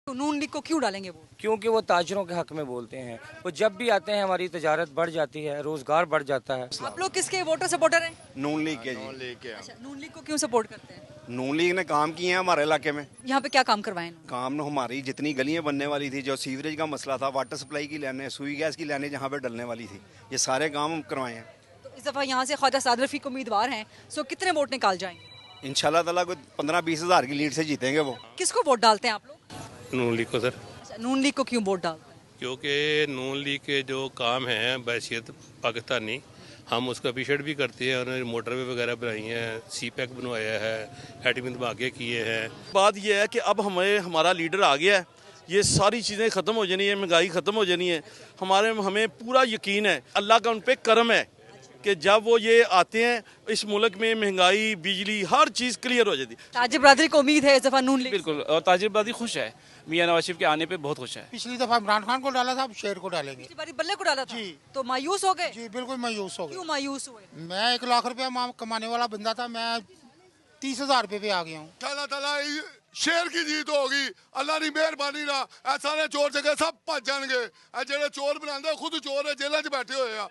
तो नून लीग को क्यों डालेंगे वो? क्योंकि वो ताजरों के हक में बोलते हैं। वो जब भी आते हैं हमारी तजारत बढ़ जाती है, रोजगार बढ़ जाता है। आप लोग किसके वोटर सपोर्टर हैं? नून लीग के जी। अच्छा, नून लीग को क्यों सपोर्ट करते हैं? नून लीग ने काम किए हैं हमारे इलाके में। यहाँ पे क्या काम करवाए इन्होंने? काम न हमारी जितनी गलियां बनने वाली थी, जो सीवरेज का मसला था, वाटर सप्लाई की लाइनें, सुई गैस की लाइनें जहाँ पे डलने वाली थी, ये सारे काम हम करवाए हैं। तो इस दफा यहाँ से ख्वाजा साद रफीक उम्मीदवार हैं, सो कितने वोट निकाल जाएंगे? इंशाल्लाह ताला कोई 15-20 हज़ार की लीड से जीतेंगे वो। किसको वोट डालते हैं आप लोग? नून लीग को सर, अच्छा, नून लीग को क्यों वोट डालते हैं? क्योंकि नून लीग के जो काम हैं बैसियत पाकिस्तानी, हम उसका अप्रिशिएट भी करते हैं। उन्होंने मोटरवे वगैरह बनाई हैं, सी पैक बनवाया है, एटमी धमाके किए हैं। बात यह है कि अब हमारा लीडर आ गया है, ये सारी चीज़ें ख़त्म हो जानी है, महंगाई ख़त्म हो जानी है। हमें पूरा यकीन है, अल्लाह का उन पे करम है कि जब वो ये आते हैं इस मुल्क में महंगाई, बिजली, हर चीज़ क्लियर हो जाती है। ताजिर बरादरी को उम्मीद है इस दफा नून लीग? बिल्कुल, और ताजिर बरादरी खुश है, मियां नवाज शरीफ के आने पे बहुत खुश है। पिछली दफा इमरान खान को डाला था, अब शेर को डालेंगे। पिछली बारी बल्ले को डाला था जी। तो मायूस हो गए? जी बिल्कुल मायूस हो क्यों गए। मायूस हुए? मैं 1 लाख रुपया कमाने वाला बंदा था, मैं 30,000 रुपये पे आ गया हूँ। अल्लाह ताला शेर की जीत होगी, अल्लाह की मेहरबानी ना सारे चोर जगह सब भज जाएंगे। जेडे चोर बनाते खुद चोर है, जेल च बैठे हुए हैं।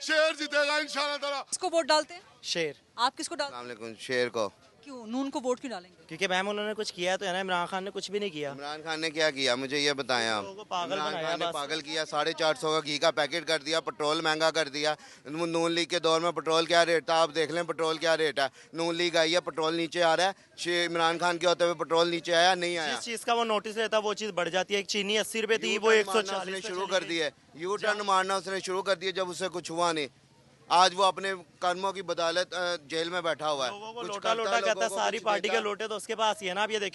शेर जीतेगा इंशाल्लाह ताला। किसको वोट डालते हैं? शेर। आप किसको डालते हैं? अस्सलाम वालेकुम। शेर को। क्यों नून को वोट क्यों डालेंगे? क्योंकि मैम उन्होंने कुछ किया तो है ना, इमरान खान ने कुछ भी नहीं किया। इमरान खान ने क्या किया मुझे ये बताएं आप। लोगों को पागल इमरान बनाया खान ने बस। पागल किया, 450 का घी का पैकेट कर दिया, पेट्रोल महंगा कर दिया। नून लीग के दौर में पेट्रोल क्या रेट था, आप देख लें पेट्रोल क्या रेट है। नून लीग आई है, पेट्रोल नीचे आ रहा है। इमरान खान के होते हुए पेट्रोल नीचे आया नहीं आया। जिस चीज का वो नोटिस लेता वो चीज बढ़ जाती है। एक चीनी 80 रुपए थी, वो 140 शुरू कर दिया। यू टर्न मारना उसने शुरू कर दिया जब उससे कुछ हुआ नहीं। आज वो अपने कर्मों की बदौलत जेल में बैठा हुआ है। लोगों को कुछ लोटा करता लोटा है, कहता लोगों है, को सारी कुछ पार्टी देता के लोटे तो उसके पास ही है ना। अब ये देखिए